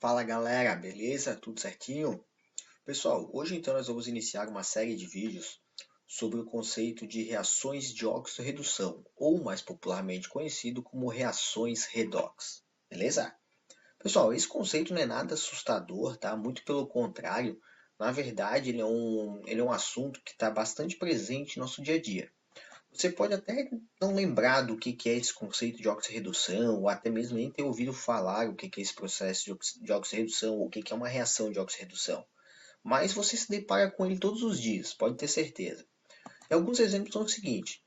Fala galera, beleza? Tudo certinho? Pessoal, hoje então nós vamos iniciar uma série de vídeos sobre o conceito de reações de oxirredução, ou mais popularmente conhecido como reações redox, beleza? Pessoal, esse conceito não é nada assustador, tá? Muito pelo contrário, na verdade ele é um assunto que está bastante presente no nosso dia a dia. Você pode até não lembrar do que é esse conceito de oxirredução, ou até mesmo nem ter ouvido falar o que é esse processo de oxirredução, ou o que é uma reação de oxirredução. Mas você se depara com ele todos os dias, pode ter certeza. E alguns exemplos são o seguinte: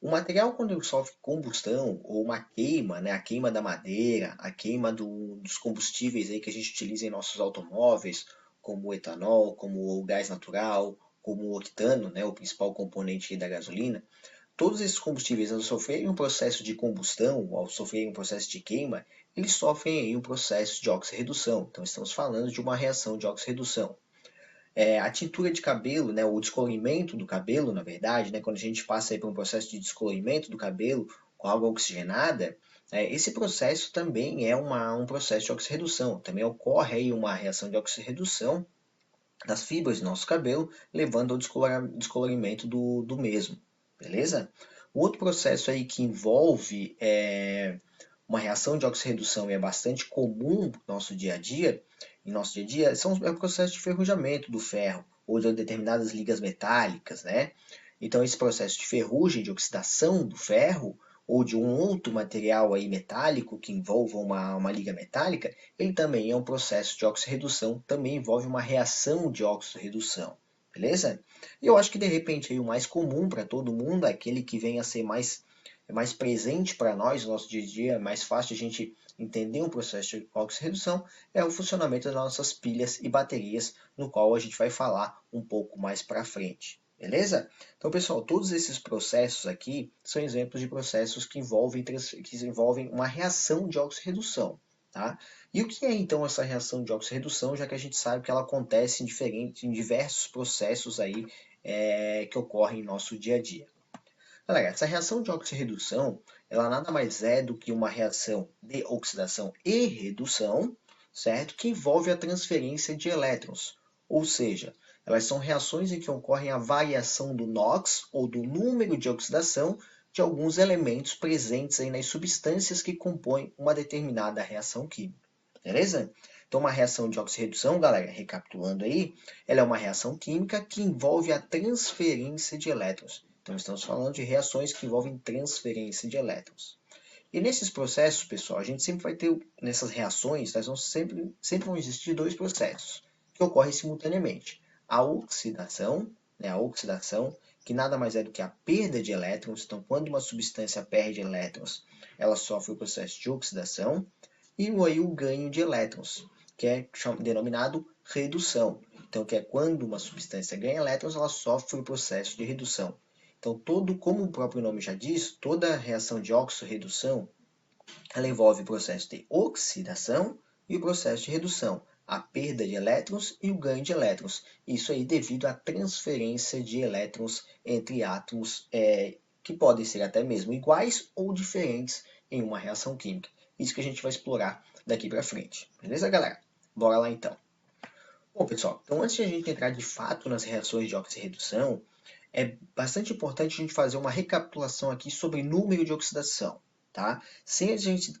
o material, quando ele sofre combustão ou uma queima, né, a queima da madeira, a queima dos combustíveis aí que a gente utiliza em nossos automóveis, como o etanol, como o gás natural, como o octano, né, o principal componente da gasolina, todos esses combustíveis, ao sofrerem um processo de combustão, ao sofrerem um processo de queima, eles sofrem aí um processo de oxirredução. Então, estamos falando de uma reação de oxirredução. A tintura de cabelo, né, o descolorimento do cabelo, na verdade, né, quando a gente passa aí por um processo de descolorimento do cabelo com água oxigenada, esse processo também é um processo de oxirredução. Também ocorre aí uma reação de oxirredução das fibras do nosso cabelo, levando ao descolorimento do mesmo. Beleza? O outro processo aí que envolve uma reação de oxirredução e é bastante comum no nosso dia a dia, em nosso dia a dia, é o processo de ferrujamento do ferro ou de determinadas ligas metálicas, né? Então esse processo de ferrugem, de oxidação do ferro ou de um outro material aí metálico que envolva uma liga metálica, ele também é um processo de oxirredução, também envolve uma reação de oxirredução, beleza? E eu acho que de repente aí o mais comum para todo mundo, aquele que vem a ser mais presente para nós no nosso dia a dia, é mais fácil a gente entender um processo de oxirredução, é o funcionamento das nossas pilhas e baterias, no qual a gente vai falar um pouco mais para frente. Beleza? Então, pessoal, todos esses processos aqui são exemplos de processos que envolvem uma reação de oxirredução. Tá? E o que é então essa reação de oxirredução, já que a gente sabe que ela acontece em diversos processos aí, que ocorrem em nosso dia a dia? Galera, essa reação de oxirredução, ela nada mais é do que uma reação de oxidação e redução, certo? Que envolve a transferência de elétrons. Ou seja, elas são reações em que ocorre a variação do NOx, ou do número de oxidação, de alguns elementos presentes aí nas substâncias que compõem uma determinada reação química. Beleza? Então, uma reação de oxirredução, galera, recapitulando aí, ela é uma reação química que envolve a transferência de elétrons. Então, estamos falando de reações que envolvem transferência de elétrons. E nesses processos, pessoal, a gente sempre vai ter, nessas reações, nós vamos sempre vão existir dois processos que ocorrem simultaneamente. A oxidação, né, que nada mais é do que a perda de elétrons. Então, quando uma substância perde elétrons, ela sofre o processo de oxidação. E aí o ganho de elétrons, que é denominado redução. Então, que é quando uma substância ganha elétrons, ela sofre o processo de redução. Então, como o próprio nome já diz, toda reação de oxirredução, ela envolve o processo de oxidação e o processo de redução, a perda de elétrons e o ganho de elétrons. Isso aí devido à transferência de elétrons entre átomos que podem ser até mesmo iguais ou diferentes em uma reação química. Isso que a gente vai explorar daqui para frente. Beleza, galera? Bora lá então. Bom, pessoal, então antes de a gente entrar de fato nas reações de oxirredução, é bastante importante a gente fazer uma recapitulação aqui sobre número de oxidação, tá? Sem a gente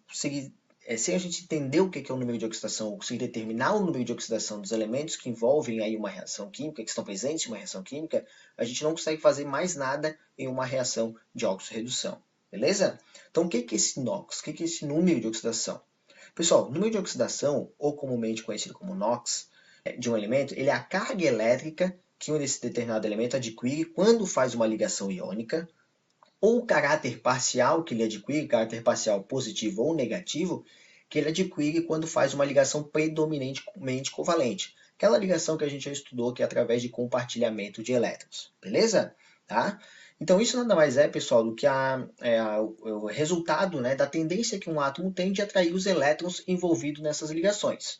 entender o que é o número de oxidação, ou conseguir determinar o número de oxidação dos elementos que envolvem aí uma reação química, que estão presentes em uma reação química, a gente não consegue fazer mais nada em uma reação de oxirredução, beleza? Então, o que é esse NOx? O que é esse número de oxidação? Pessoal, o número de oxidação, ou comumente conhecido como NOx, de um elemento, ele é a carga elétrica que um desse determinado elemento adquire quando faz uma ligação iônica, ou o caráter parcial que ele adquire, caráter parcial positivo ou negativo, que ele adquire quando faz uma ligação predominantemente covalente. Aquela ligação que a gente já estudou, que é através de compartilhamento de elétrons. Beleza? Tá? Então, isso nada mais é, pessoal, do que o resultado, né, da tendência que um átomo tem de atrair os elétrons envolvidos nessas ligações.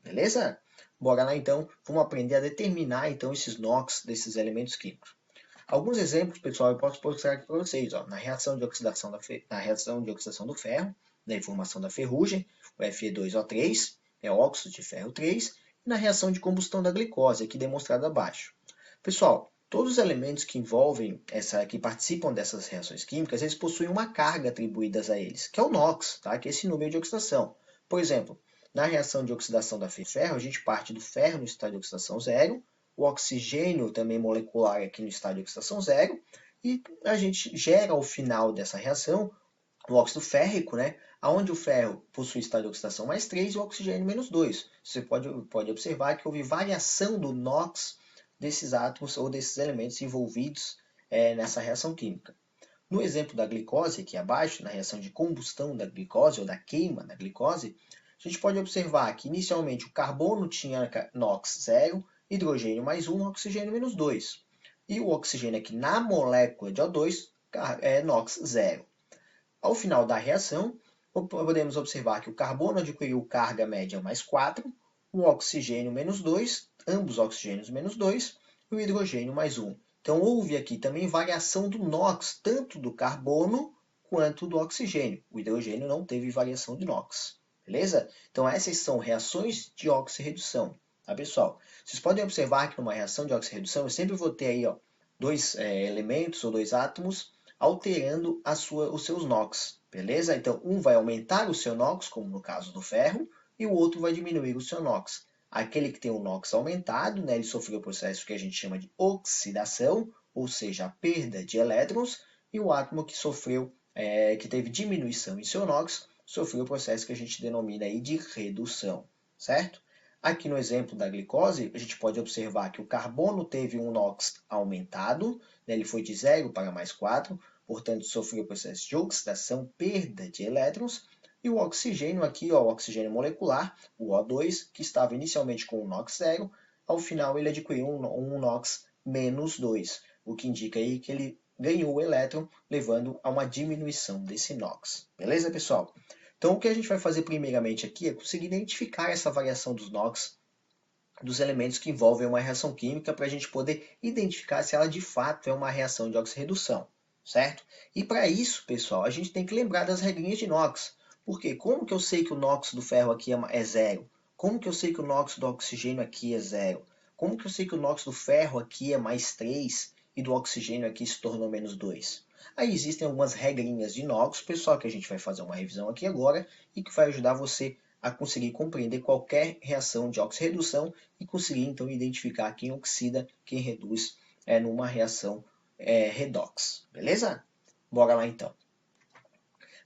Beleza? Bora lá então, vamos aprender a determinar então esses NOx desses elementos químicos. Alguns exemplos, pessoal, eu posso mostrar aqui para vocês. Ó, na reação de oxidação do ferro, na formação da ferrugem, o Fe2O3, é óxido de ferro 3, e na reação de combustão da glicose, aqui demonstrada abaixo. Pessoal, todos os elementos que que participam dessas reações químicas, eles possuem uma carga atribuída a eles, que é o NOx, tá? Que é esse número de oxidação. Por exemplo, na reação de oxidação da ferro, a gente parte do ferro no estado de oxidação zero, o oxigênio também molecular aqui no estado de oxidação zero, e a gente gera ao final dessa reação o óxido férrico, né? Onde o ferro possui estado de oxidação mais 3 e o oxigênio menos 2. Você pode observar que houve variação do NOx desses átomos ou desses elementos envolvidos nessa reação química. No exemplo da glicose, aqui abaixo, na reação de combustão da glicose ou da queima da glicose, a gente pode observar que inicialmente o carbono tinha NOx 0, hidrogênio mais 1, oxigênio menos 2. E o oxigênio aqui na molécula de O2 é NOx 0. Ao final da reação, podemos observar que o carbono adquiriu carga média mais 4, o oxigênio menos 2, ambos oxigênios menos 2, e o hidrogênio mais 1. Então houve aqui também variação do NOx, tanto do carbono quanto do oxigênio. O hidrogênio não teve variação de NOx. Beleza? Então essas são reações de oxirredução. Tá, pessoal? Vocês podem observar que numa reação de oxirredução eu sempre vou ter aí dois elementos ou dois átomos alterando os seus NOx, beleza? Então, um vai aumentar o seu NOx, como no caso do ferro, e o outro vai diminuir o seu NOx. Aquele que tem o NOx aumentado, né, ele sofreu o processo que a gente chama de oxidação, ou seja, a perda de elétrons, e o átomo que que teve diminuição em seu NOx, sofreu o processo que a gente denomina aí de redução, certo? Aqui no exemplo da glicose, a gente pode observar que o carbono teve um NOx aumentado, né, ele foi de 0 para mais 4, portanto sofreu o processo de oxidação, perda de elétrons, e o oxigênio aqui, o oxigênio molecular, o O2, que estava inicialmente com um NOx 0, ao final ele adquiriu um NOx menos 2, o que indica aí que ele ganhou o elétron, levando a uma diminuição desse NOx. Beleza, pessoal? Então, o que a gente vai fazer primeiramente aqui é conseguir identificar essa variação dos NOx, dos elementos que envolvem uma reação química, para a gente poder identificar se ela de fato é uma reação de oxirredução, certo? E para isso, pessoal, a gente tem que lembrar das regrinhas de NOx. Porque como que eu sei que o NOx do ferro aqui é 0? Como que eu sei que o NOx do oxigênio aqui é 0? Como que eu sei que o NOx do ferro aqui é mais 3 e do oxigênio aqui se tornou menos 2? Aí existem algumas regrinhas de NOx, pessoal, que a gente vai fazer uma revisão aqui agora e que vai ajudar você a conseguir compreender qualquer reação de oxirredução e conseguir então identificar quem oxida, quem reduz numa reação redox. Beleza? Bora lá então.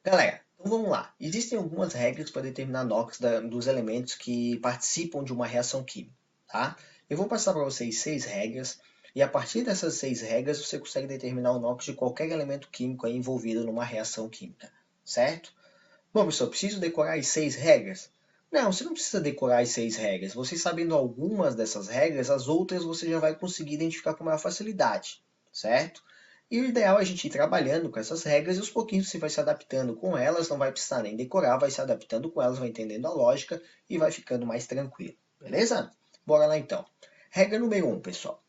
Galera, então vamos lá. Existem algumas regras para determinar NOx dos elementos que participam de uma reação química. Tá? Eu vou passar para vocês 6 regras e a partir dessas 6 regras você consegue determinar o NOx de qualquer elemento químico aí envolvido numa reação química. Certo? Bom, pessoal, preciso decorar as 6 regras? Não, você não precisa decorar as 6 regras. Você sabendo algumas dessas regras, as outras você já vai conseguir identificar com maior facilidade, certo? E o ideal é a gente ir trabalhando com essas regras e aos pouquinhos você vai se adaptando com elas, não vai precisar nem decorar, vai se adaptando com elas, vai entendendo a lógica e vai ficando mais tranquilo, beleza? Bora lá então. Regra número 1, pessoal.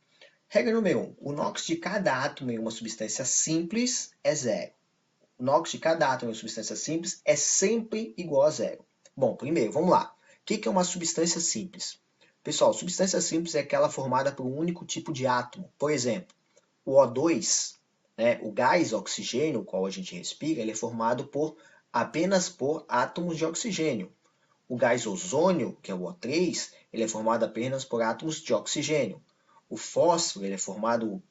Regra número 1. O NOx de cada átomo em uma substância simples é 0. O NOx de cada átomo em uma substância simples é sempre igual a 0. Bom, primeiro, vamos lá. O que é uma substância simples? Pessoal, substância simples é aquela formada por um único tipo de átomo. Por exemplo, o O2, né, o gás oxigênio, o qual a gente respira, ele é formado apenas por átomos de oxigênio. O gás ozônio, que é o O3, ele é formado apenas por átomos de oxigênio. O fósforo,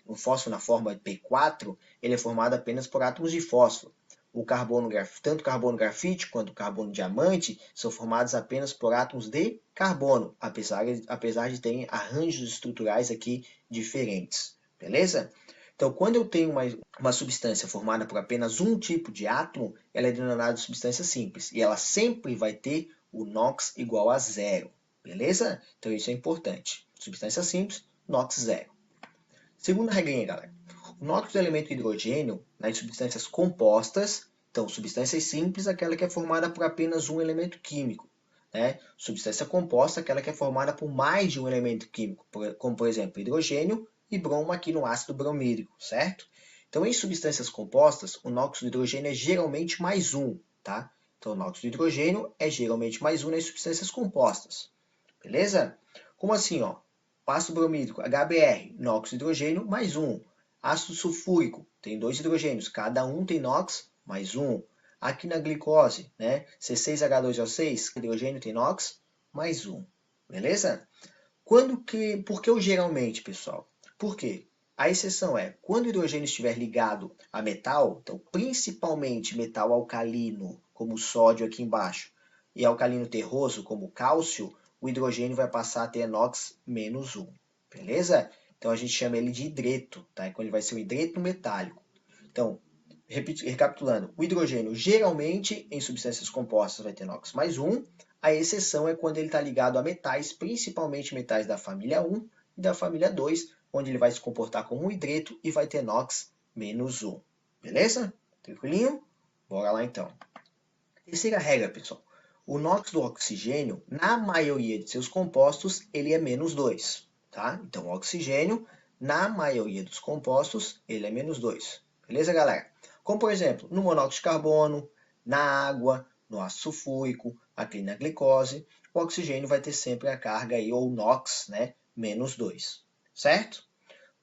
o fósforo na forma P4, ele é formado apenas por átomos de fósforo. Tanto o carbono grafite quanto o carbono diamante são formados apenas por átomos de carbono, apesar de terem arranjos estruturais aqui diferentes. Beleza? Então, quando eu tenho uma substância formada por apenas um tipo de átomo, ela é denominada de substância simples. E ela sempre vai ter o NOx igual a 0. Beleza? Então, isso é importante. Substância simples, NOx 0. Segunda regrinha, galera. O NOx do elemento hidrogênio, nas substâncias compostas, então, substâncias simples, aquela que é formada por apenas um elemento químico. Né? Substância composta, aquela que é formada por mais de um elemento químico, como, por exemplo, hidrogênio e bromo aqui no ácido bromídrico, certo? Então, em substâncias compostas, o NOx do hidrogênio é geralmente mais 1, tá? Então, o NOx do hidrogênio é geralmente mais 1 nas substâncias compostas. Beleza? Como assim, ó? Ácido bromídrico, HBr, NOx do hidrogênio, mais 1. Ácido sulfúrico, tem 2 hidrogênios, cada um tem NOx, mais 1. Aqui na glicose, né? C6H2O6, hidrogênio tem NOx, mais 1. Beleza? Por que o geralmente, pessoal? Por quê? A exceção é, quando o hidrogênio estiver ligado a metal, então principalmente metal alcalino, como o sódio aqui embaixo, e alcalino terroso, como o cálcio, o hidrogênio vai passar a ter NOx menos 1. Beleza? Então a gente chama ele de hidreto, tá? Então ele vai ser um hidreto metálico. Então, recapitulando, o hidrogênio geralmente em substâncias compostas vai ter NOx mais 1, a exceção é quando ele está ligado a metais, principalmente metais da família 1 e da família 2, onde ele vai se comportar como um hidreto e vai ter NOx menos 1. Beleza? Tranquilinho? Bora lá então. Terceira regra, pessoal. O NOx do oxigênio, na maioria de seus compostos, ele é menos 2. Tá? Então, o oxigênio, na maioria dos compostos, ele é menos 2. Beleza, galera? Como, por exemplo, no monóxido de carbono, na água, no ácido sulfúrico, aqui na glicose, o oxigênio vai ter sempre a carga aí, ou NOx, né, menos 2. Certo?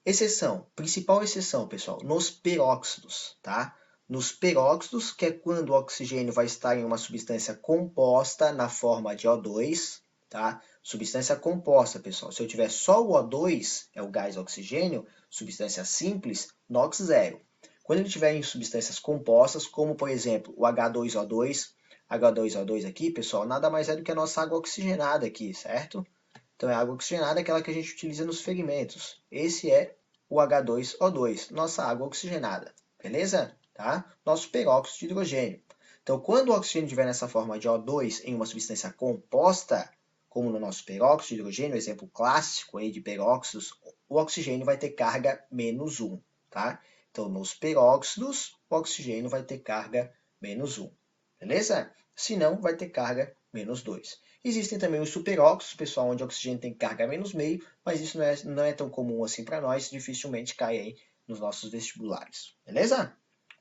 Exceção, principal exceção, pessoal, nos peróxidos, tá? Nos peróxidos, que é quando o oxigênio vai estar em uma substância composta na forma de O2, tá? Substância composta, pessoal. Se eu tiver só o O2, é o gás oxigênio, substância simples, NOx zero. Quando ele estiver em substâncias compostas, como por exemplo o H2O2, H2O2 aqui, pessoal, nada mais é do que a nossa água oxigenada aqui, certo? Então, é água oxigenada, aquela que a gente utiliza nos ferimentos. Esse é o H2O2, nossa água oxigenada. Beleza? Tá? Nosso peróxido de hidrogênio. Então, quando o oxigênio estiver nessa forma de O2 em uma substância composta, como no nosso peróxido de hidrogênio, exemplo clássico aí de peróxidos, o oxigênio vai ter carga menos 1. Tá? Então, nos peróxidos, o oxigênio vai ter carga menos 1. Beleza? Se não, vai ter carga menos 2. Existem também os superóxidos, pessoal, onde o oxigênio tem carga menos meio, mas isso não é tão comum assim para nós, dificilmente cai aí nos nossos vestibulares. Beleza?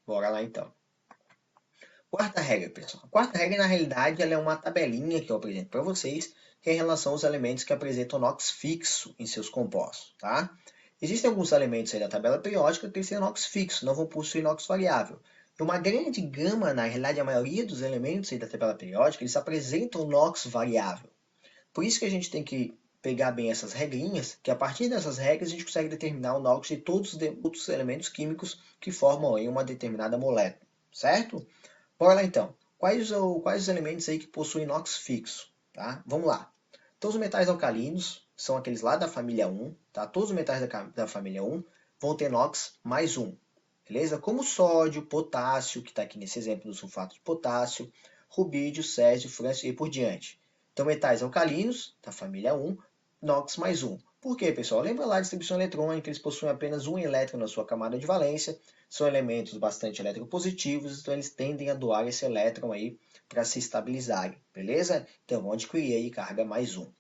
Bora lá então. Quarta regra, pessoal. A quarta regra, na realidade, ela é uma tabelinha que eu apresento para vocês, que é em relação aos elementos que apresentam NOx fixo em seus compostos, tá? Existem alguns elementos aí da tabela periódica que têm NOx fixo, não vão possuir NOx variável. E uma grande gama, na realidade, a maioria dos elementos aí da tabela periódica, eles apresentam NOx variável. Por isso que a gente tem que pegar bem essas regrinhas, que a partir dessas regras a gente consegue determinar o NOx de todos os outros elementos químicos que formam aí uma determinada molécula, certo? Bora lá então. Quais os elementos aí que possuem NOx fixo? Tá? Vamos lá. Então os metais alcalinos são aqueles lá da família 1, tá? Todos os metais da família 1 vão ter NOx mais 1. Beleza? Como sódio, potássio, que está aqui nesse exemplo do sulfato de potássio, rubídio, césio, frâncio e por diante. Então, metais alcalinos, da família 1, NOx mais 1. Por quê, pessoal? Lembra lá a distribuição eletrônica, eles possuem apenas um elétron na sua camada de valência, são elementos bastante eletropositivos, então eles tendem a doar esse elétron aí para se estabilizarem, beleza? Então, vão adquirir aí carga mais 1.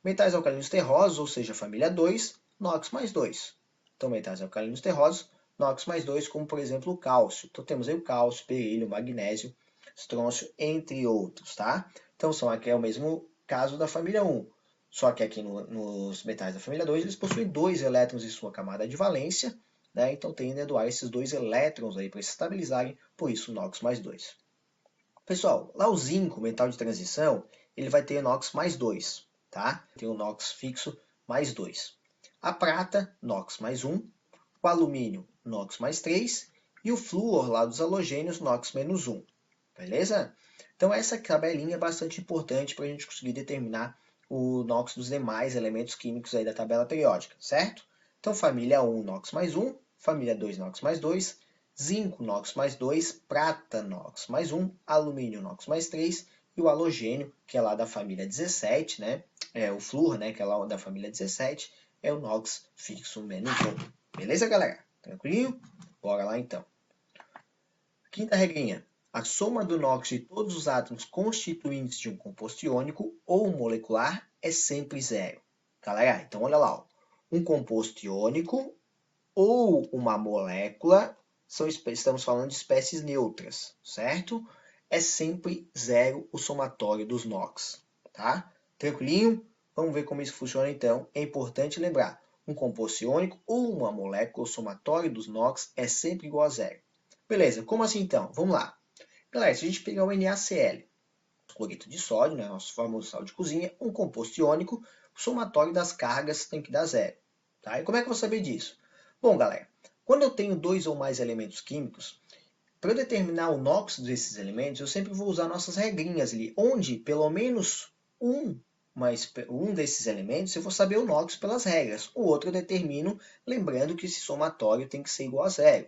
Metais alcalinos terrosos, ou seja, família 2, NOx mais 2. Então, metais alcalinos terrosos, NOx mais 2, como por exemplo o cálcio. Então, temos aí o cálcio, berílio, magnésio, estrôncio, entre outros, tá? Então, aqui é o mesmo caso da família 1. Só que aqui nos metais da família 2, eles possuem 2 elétrons em sua camada de valência, né? Então tendem a doar esses 2 elétrons aí para se estabilizarem, por isso NOx mais 2. Pessoal, lá o zinco, metal de transição, ele vai ter NOx mais 2, tá? Tem o NOx fixo mais 2. A prata, NOx mais 1. O alumínio, NOx mais 3. E o flúor lá dos halogênios, NOx menos 1. Beleza? Então essa tabelinha é bastante importante para a gente conseguir determinar o NOx dos demais elementos químicos aí da tabela periódica, certo? Então família 1, NOx mais 1, família 2, NOx mais 2, zinco, NOx mais 2, prata, NOx mais 1, alumínio, NOx mais 3 e o halogênio, que é lá da família 17, né? O flúor, né? Que é lá da família 17, é o NOx fixo menos 1. Beleza, galera? Tranquilinho? Bora lá então. Quinta regrinha. A soma do NOx de todos os átomos constituintes de um composto iônico ou molecular é sempre zero. Galera, então olha lá. Ó. Um composto iônico ou uma molécula, estamos falando de espécies neutras, certo? é sempre 0 o somatório dos NOx, tá? Tranquilinho? Vamos ver como isso funciona então. É importante lembrar, um composto iônico ou uma molécula, o somatório dos NOx é sempre igual a 0. Beleza, como assim então? Vamos lá. Galera, se a gente pegar o NaCl, cloreto de sódio, né, nosso famoso sal de cozinha, um composto iônico, o somatório das cargas tem que dar 0. Tá? E como é que eu vou saber disso? Bom, galera, quando eu tenho 2 ou mais elementos químicos, para eu determinar o NOx desses elementos, eu sempre vou usar nossas regrinhas ali, onde pelo menos um desses elementos eu vou saber o NOx pelas regras. O outro eu determino, lembrando que esse somatório tem que ser igual a 0,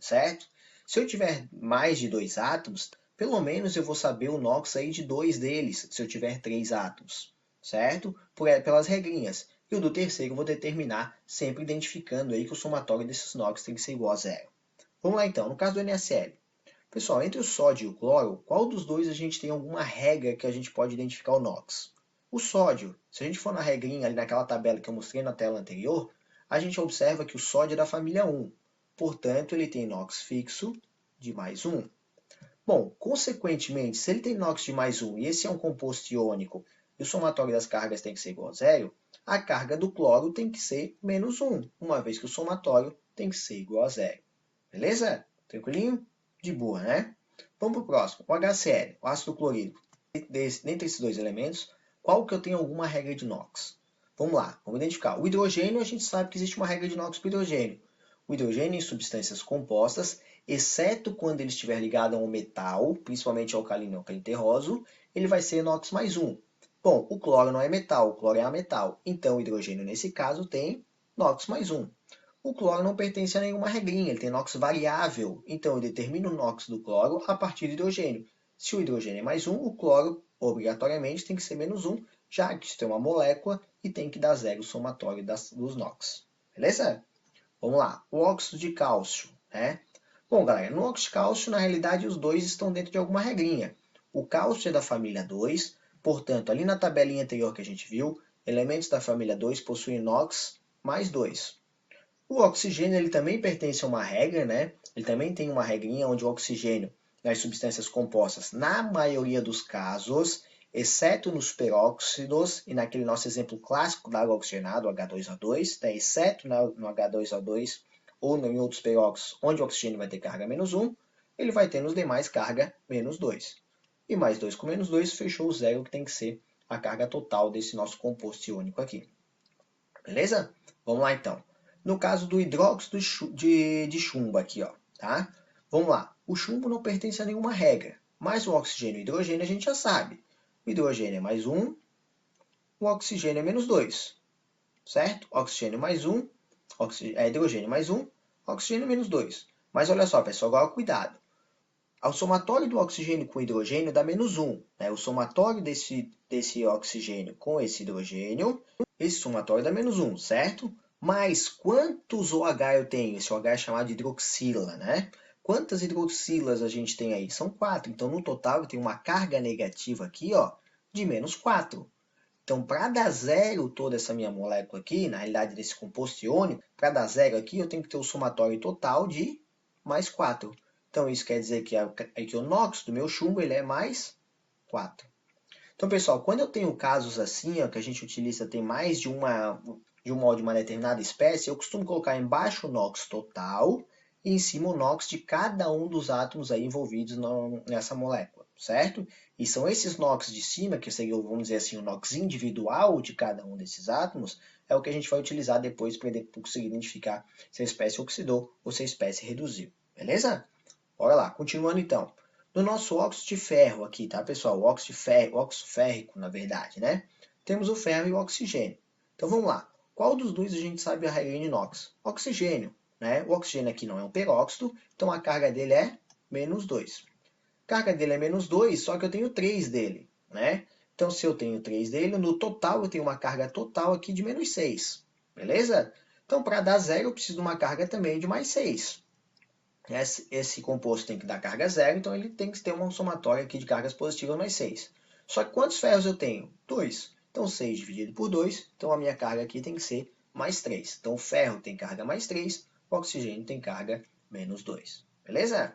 certo? Se eu tiver mais de 2 átomos, pelo menos eu vou saber o NOx aí de 2 deles, se eu tiver 3 átomos, certo? Pelas regrinhas. E o do terceiro eu vou determinar, sempre identificando aí que o somatório desses NOx tem que ser igual a 0. Vamos lá então, no caso do NaCl. Pessoal, entre o sódio e o cloro, qual dos dois a gente tem alguma regra que a gente pode identificar o NOx? O sódio, se a gente for na regrinha ali naquela tabela que eu mostrei na tela anterior, a gente observa que o sódio é da família 1. Portanto, ele tem NOx fixo de mais 1. Bom, consequentemente, se ele tem NOx de mais 1 e esse é um composto iônico e o somatório das cargas tem que ser igual a 0, a carga do cloro tem que ser menos 1, uma vez que o somatório tem que ser igual a 0. Beleza? Tranquilinho? De boa, né? Vamos para o próximo. O HCl, o ácido clorídrico. Dentre esses dois elementos, qual que eu tenho alguma regra de NOx? Vamos lá, vamos identificar. O hidrogênio, a gente sabe que existe uma regra de NOx para o hidrogênio. O hidrogênio em substâncias compostas, exceto quando ele estiver ligado a um metal, principalmente alcalino e alcalino terroso, ele vai ser NOx mais 1. Bom, o cloro não é metal, o cloro é ametal. Então, o hidrogênio, nesse caso, tem NOx mais 1. O cloro não pertence a nenhuma regrinha, ele tem NOx variável. Então, eu determino o NOx do cloro a partir do hidrogênio. Se o hidrogênio é mais 1, o cloro, obrigatoriamente, tem que ser menos 1, já que isso tem uma molécula e tem que dar 0 o somatório dos NOx. Beleza? Vamos lá. O óxido de cálcio, né? Bom, galera, no óxido de cálcio, na realidade, os dois estão dentro de alguma regrinha. O cálcio é da família 2, portanto, ali na tabelinha anterior que a gente viu, elementos da família 2 possuem NOx mais 2. O oxigênio ele também pertence a uma regra, né? Ele também tem uma regrinha onde o oxigênio nas substâncias compostas, na maioria dos casos, exceto nos peróxidos e naquele nosso exemplo clássico da água oxigenada, o H2O2, né? Exceto no H2O2 ou em outros peróxidos, onde o oxigênio vai ter carga menos 1, ele vai ter nos demais carga menos 2. E mais 2 com menos 2 fechou o zero, que tem que ser a carga total desse nosso composto iônico aqui. Beleza? Vamos lá então. No caso do hidróxido de chumbo aqui, ó, tá? Vamos lá. O chumbo não pertence a nenhuma regra, mas o oxigênio e o hidrogênio a gente já sabe. O hidrogênio é mais 1, o oxigênio é menos 2, certo? Oxigênio mais 1, hidrogênio mais 1, oxigênio menos 2. Mas olha só, pessoal, agora cuidado. O somatório do oxigênio com hidrogênio dá menos 1. Né? O somatório desse oxigênio com esse hidrogênio, esse somatório dá menos 1, certo? Mas quantos OH eu tenho? Esse OH é chamado de hidroxila, né? Quantas hidroxilas a gente tem aí? São 4. Então, no total, eu tenho uma carga negativa aqui, ó, de menos 4. Então, para dar zero toda essa minha molécula aqui, na realidade desse composto iônico, para dar zero aqui, eu tenho que ter o somatório total de mais 4. Então, isso quer dizer que o NOx do meu chumbo ele é mais 4. Então, pessoal, quando eu tenho casos assim, ó, que a gente utiliza, tem mais de uma determinada espécie, eu costumo colocar embaixo o NOx total e em cima o NOx de cada um dos átomos aí envolvidos nessa molécula, certo? E são esses NOx de cima, que seria, vamos dizer assim, o NOx individual de cada um desses átomos, é o que a gente vai utilizar depois para conseguir identificar se a espécie oxidou ou se a espécie reduziu. Beleza? Bora lá, continuando então. No nosso óxido de ferro aqui, tá, pessoal? O óxido de ferro, óxido férrico, na verdade, né? Temos o ferro e o oxigênio. Então vamos lá. Qual dos dois a gente sabe a regra de NOx? Oxigênio, né? O oxigênio aqui não é um peróxido, então a carga dele é menos 2. A carga dele é menos 2, só que eu tenho 3 dele, né? Então se eu tenho 3 dele, no total eu tenho uma carga total aqui de menos 6. Beleza? Então para dar zero eu preciso de uma carga também de mais 6. Esse composto tem que dar carga zero, então ele tem que ter uma somatória aqui de cargas positivas mais 6. Só que quantos ferros eu tenho? 2. Então 6 dividido por 2, então a minha carga aqui tem que ser mais 3. Então o ferro tem carga mais 3, o oxigênio tem carga menos 2. Beleza?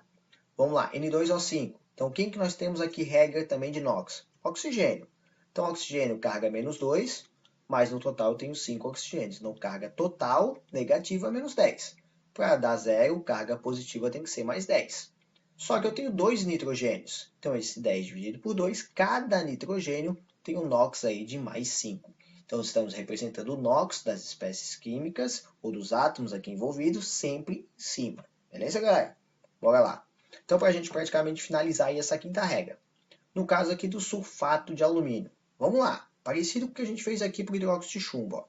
Vamos lá, N2O5. Então, quem que nós temos aqui regra também de NOx? Oxigênio. Então, oxigênio carga menos 2, mas no total eu tenho 5 oxigênios. Então, carga total negativa menos 10. Para dar zero, carga positiva tem que ser mais 10. Só que eu tenho 2 nitrogênios. Então, esse 10 dividido por 2, cada nitrogênio tem um NOx aí de mais 5. Então, estamos representando o NOx das espécies químicas ou dos átomos aqui envolvidos sempre em cima. Beleza, galera? Bora lá. Então, para a gente praticamente finalizar aí essa quinta regra. No caso aqui do sulfato de alumínio. Vamos lá. Parecido com o que a gente fez aqui para o hidróxido de chumbo. Ó.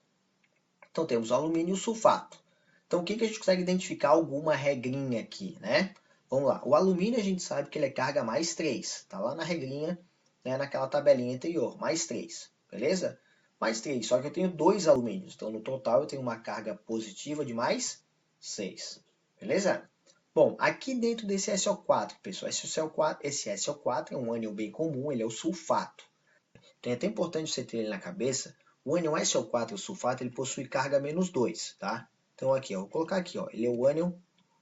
Então, temos o alumínio e o sulfato. Então, o que a gente consegue identificar alguma regrinha aqui, né? Vamos lá. O alumínio a gente sabe que ele é carga mais 3. Está lá na regrinha, né, naquela tabelinha anterior. Mais 3. Beleza? Mais 3. Só que eu tenho 2 alumínios. Então, no total, eu tenho uma carga positiva de mais 6. Beleza? Bom, aqui dentro desse SO4, pessoal, esse SO4 é um ânion bem comum, ele é o sulfato. Então é até importante você ter ele na cabeça, o ânion SO4, o sulfato, ele possui carga menos 2, tá? Então aqui, ó, vou colocar aqui, ó, ele é o ânion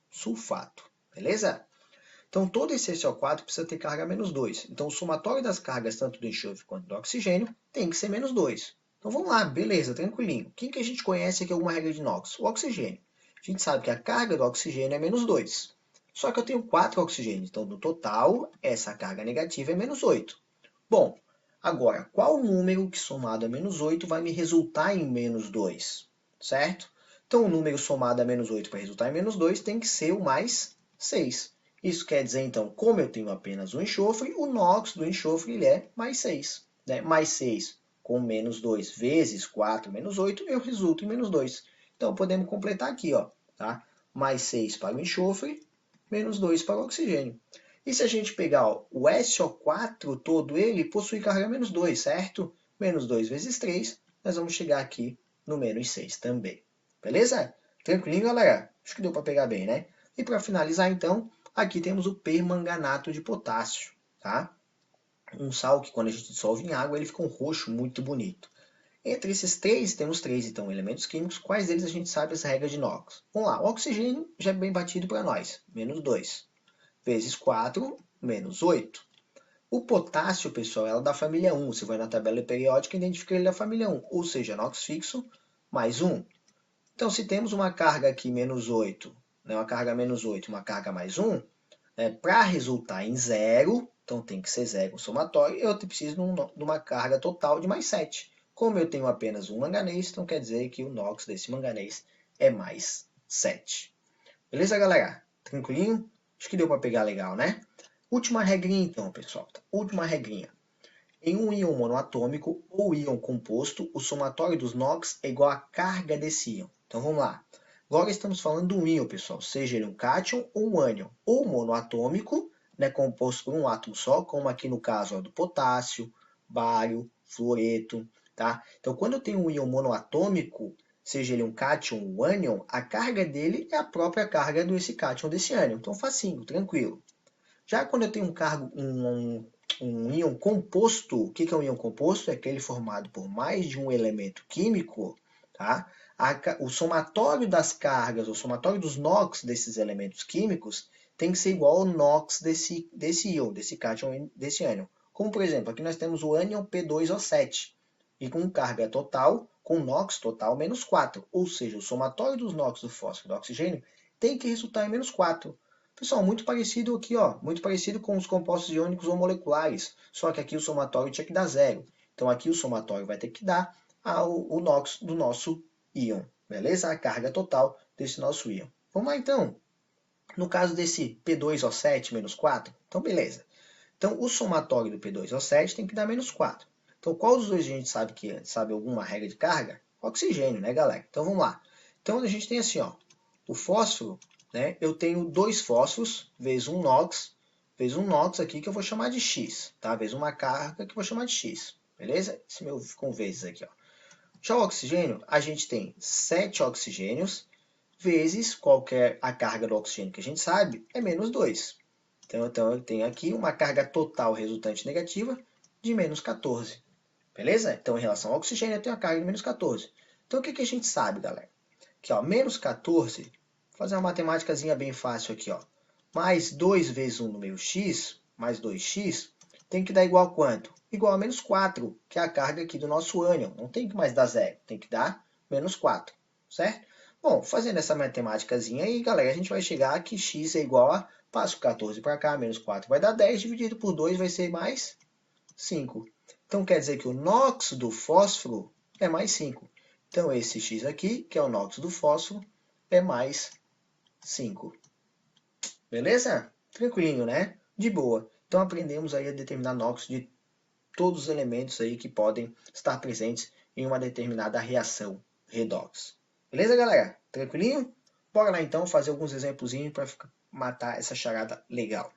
sulfato, beleza? Então todo esse SO4 precisa ter carga menos 2. Então o somatório das cargas, tanto do enxofre quanto do oxigênio, tem que ser menos 2. Então vamos lá, beleza, tranquilinho. Quem que a gente conhece aqui alguma regra de NOx? O oxigênio. A gente sabe que a carga do oxigênio é menos 2. Só que eu tenho 4 oxigênios, então no total, essa carga negativa é menos 8. Bom, agora, qual número que somado a menos 8 vai me resultar em menos 2? Certo? Então o número somado a menos 8 para resultar em menos 2 tem que ser o mais 6. Isso quer dizer, então, como eu tenho apenas um enxofre, o NOx do enxofre ele é mais 6. Né? Mais 6 com menos 2 vezes 4 menos 8, eu resulto em menos 2. Então, podemos completar aqui, ó, tá? Mais 6 para o enxofre, menos 2 para o oxigênio. E se a gente pegar ó, o SO4 todo, ele possui carga menos 2, certo? Menos 2 vezes 3, nós vamos chegar aqui no menos 6 também. Beleza? Tranquilinho, galera? Acho que deu para pegar bem, né? E para finalizar, então, aqui temos o permanganato de potássio, tá? Um sal que quando a gente dissolve em água, ele fica um roxo muito bonito. Entre esses três, temos três então, elementos químicos. Quais deles a gente sabe as regras de NOx? Vamos lá, o oxigênio já é bem batido para nós, menos 2. Vezes 4, menos 8. O potássio, pessoal, é da família 1. Você vai na tabela periódica e identifica ele da família 1, ou seja, NOx fixo mais 1. Então, se temos uma carga aqui menos 8, né, uma carga menos 8 uma carga mais 1, para resultar em zero, então tem que ser zero somatório, eu preciso de uma carga total de mais 7. Como eu tenho apenas um manganês, então quer dizer que o NOx desse manganês é mais 7. Beleza, galera? Tranquilinho? Acho que deu para pegar legal, né? Última regrinha então, pessoal. Última regrinha. Em um íon monoatômico ou íon composto, o somatório dos NOx é igual à carga desse íon. Então vamos lá. Agora estamos falando de um íon, pessoal, seja ele um cátion ou um ânion, ou monoatômico, né, composto por um átomo só, como aqui no caso ó, do potássio, bário, fluoreto. Tá? Então quando eu tenho um íon monoatômico, seja ele um cátion ou um ânion, a carga dele é a própria carga desse cátion desse ânion. Então facinho, tranquilo. Já quando eu tenho um íon composto, o que é um íon composto? É aquele formado por mais de um elemento químico, tá? O somatório das cargas, o somatório dos NOx desses elementos químicos tem que ser igual ao NOx desse íon, desse cátion, desse ânion. Como, por exemplo, aqui nós temos o ânion P2O7, e com carga total, com NOx total, menos 4. Ou seja, o somatório dos NOx do fósforo e do oxigênio tem que resultar em menos 4. Pessoal, muito parecido aqui, ó, muito parecido com os compostos iônicos ou moleculares, só que aqui o somatório tinha que dar zero. Então aqui o somatório vai ter que dar o NOx do nosso íon, beleza? A carga total desse nosso íon. Vamos lá então. No caso desse P2O7 menos 4, então beleza. Então o somatório do P2O7 tem que dar menos 4. Então qual dos dois a gente sabe que sabe alguma regra de carga? Oxigênio, né, galera? Então vamos lá. Então a gente tem assim, ó, o fósforo, né? Eu tenho dois fósforos vezes um NOx aqui que eu vou chamar de X, tá? Vezes uma carga que eu vou chamar de X, beleza? Esse meu com vezes aqui, ó. Já o oxigênio, a gente tem 7 oxigênios vezes qualquer a carga do oxigênio que a gente sabe é menos 2. Então eu tenho aqui uma carga total resultante negativa de menos 14. Beleza? Então, em relação ao oxigênio, eu tenho a carga de menos 14. Então, o que a gente sabe, galera? Que ó, menos 14, vou fazer uma matemáticazinha bem fácil aqui. Ó, mais 2 vezes 1 no meio x, mais 2x tem que dar igual a quanto? Igual a menos 4, que é a carga aqui do nosso ânion. Não tem que mais dar zero, tem que dar menos 4, certo? Bom, fazendo essa matemáticazinha aí, galera, a gente vai chegar que x é igual a, passo 14 para cá, menos 4 vai dar 10, dividido por 2 vai ser mais 5. Então quer dizer que o NOx do fósforo é mais 5. Então esse x aqui, que é o NOx do fósforo, é mais 5. Beleza? Tranquilinho, né? De boa. Então aprendemos aí a determinar NOx de todos os elementos aí que podem estar presentes em uma determinada reação redox. Beleza, galera? Tranquilinho? Bora lá então fazer alguns exemplozinhos para matar essa charada legal.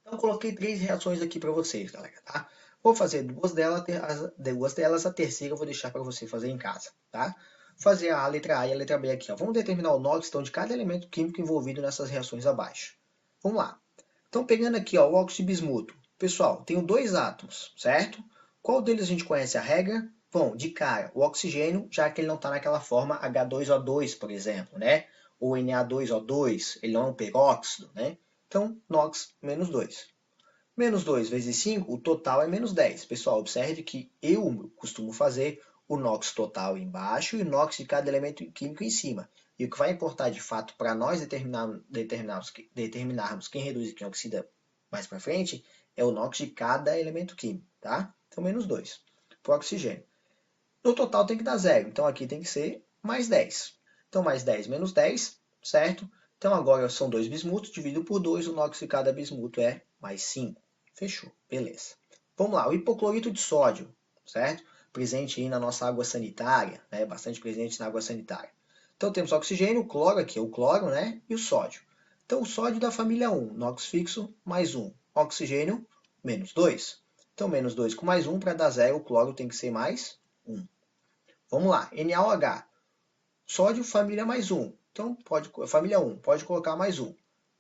Então coloquei 3 reações aqui para vocês, galera, tá? Vou fazer duas delas, a terceira eu vou deixar para você fazer em casa, tá? Fazer a letra A e a letra B aqui, ó. Vamos determinar o NOx então, de cada elemento químico envolvido nessas reações abaixo. Vamos lá. Então, pegando aqui ó, o óxido de bismuto. Pessoal, tenho 2 átomos, certo? Qual deles a gente conhece a regra? Bom, de cara, o oxigênio, já que ele não está naquela forma H2O2, por exemplo, né? Ou Na2O2, ele não é um peróxido, né? Então, NOx menos 2. Menos 2 vezes 5, o total é menos 10. Pessoal, observe que eu costumo fazer o NOx total embaixo e o NOx de cada elemento químico em cima. E o que vai importar de fato para nós determinarmos quem reduz e quem oxida mais para frente é o NOx de cada elemento químico, tá? Então, menos 2 para o oxigênio. No total tem que dar 0, então aqui tem que ser mais 10. Então, mais 10 menos 10, certo? Então, agora são 2 bismutos, dividido por 2, o NOx de cada bismuto é mais 5. Fechou, beleza. Vamos lá, o hipoclorito de sódio, certo? Presente aí na nossa água sanitária, né? Bastante presente na água sanitária. Então, temos o oxigênio, o cloro aqui, é o cloro, né? E o sódio. Então, o sódio da família 1, NOx fixo, mais 1. Oxigênio, menos 2. Então, menos 2 com mais 1, para dar 0, o cloro tem que ser mais 1. Vamos lá, NaOH. Sódio, família mais 1. Então, família 1, pode colocar mais 1.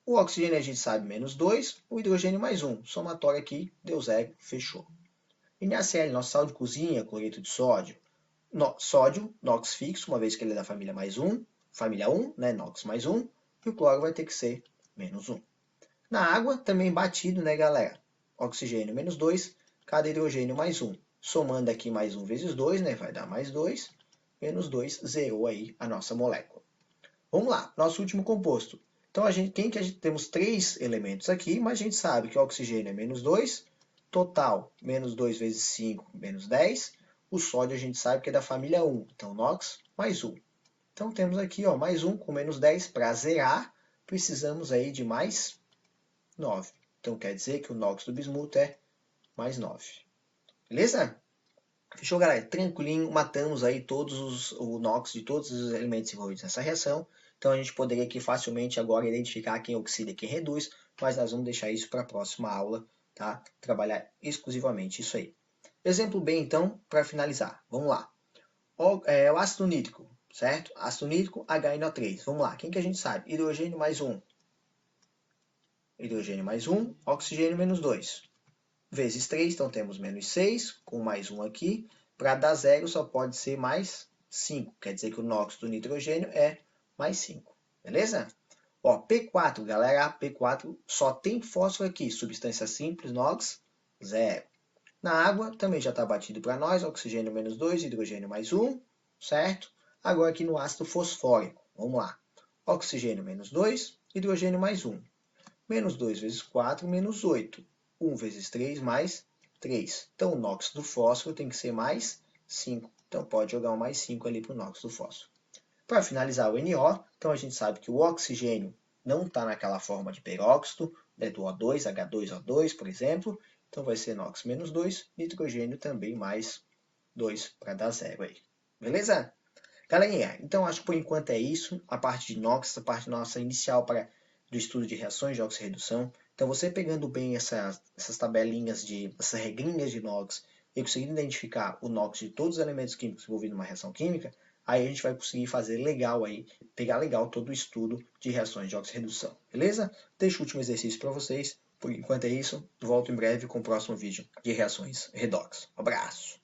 O oxigênio a gente sabe menos 2, o hidrogênio mais 1. Somatório aqui, deu 0, fechou. NaCl, nosso sal de cozinha, cloreto de sódio. Sódio, NOx fixo, uma vez que ele é da família mais 1. Família 1, né, NOx mais 1. E o cloro vai ter que ser menos 1. Na água, também batido, né, galera? Oxigênio menos 2, cada hidrogênio mais 1. Somando aqui mais 1 vezes 2, né, vai dar mais 2. Menos 2, zerou aí a nossa molécula. Vamos lá, nosso último composto. Então, temos 3 elementos aqui, mas a gente sabe que o oxigênio é menos 2, total, menos 2 vezes 5, menos 10. O sódio a gente sabe que é da família 1, então NOx mais 1. Então, temos aqui ó, mais 1 com menos 10 para zerar, precisamos aí de mais 9. Então, quer dizer que o NOx do bismuto é mais 9. Beleza? Fechou, galera? Tranquilinho, matamos aí o NOx de todos os elementos envolvidos nessa reação. Então a gente poderia aqui facilmente agora identificar quem oxida e quem reduz, mas nós vamos deixar isso para a próxima aula, tá? Trabalhar exclusivamente isso aí. Exemplo B, então, para finalizar. Vamos lá. O ácido nítrico, certo? Ácido nítrico, HNO3. Vamos lá, quem que a gente sabe? Hidrogênio mais 1. Hidrogênio mais 1, oxigênio menos 2. Vezes 3, então temos menos 6, com mais 1 aqui. Para dar 0 só pode ser mais 5. Quer dizer que o NOx do nitrogênio é mais 5. Beleza? Ó, P4, galera, P4 só tem fósforo aqui. Substância simples, NOx, 0. Na água também já está batido para nós. Oxigênio menos 2, hidrogênio mais 1. Certo? Agora aqui no ácido fosfórico. Vamos lá. Oxigênio menos 2, hidrogênio mais 1. Menos 2 vezes 4, menos 8. 1 vezes 3, mais 3. Então, o NOx do fósforo tem que ser mais 5. Então, pode jogar um mais 5 ali para o NOx do fósforo. Para finalizar o NO, então a gente sabe que o oxigênio não está naquela forma de peróxido, né, do O2, H2O2, por exemplo. Então, vai ser NOx menos 2, nitrogênio também mais 2 para dar 0 aí. Beleza? Galerinha, então acho que por enquanto é isso. A parte de NOx, essa parte nossa inicial do estudo de reações de oxirredução. Então, você pegando bem essas tabelinhas, essas regrinhas de NOx e conseguindo identificar o NOx de todos os elementos químicos envolvidos numa reação química, aí a gente vai conseguir fazer legal aí, pegar legal todo o estudo de reações de oxirredução. Beleza? Deixo o último exercício para vocês. Por enquanto é isso. Volto em breve com o próximo vídeo de reações redox. Um abraço!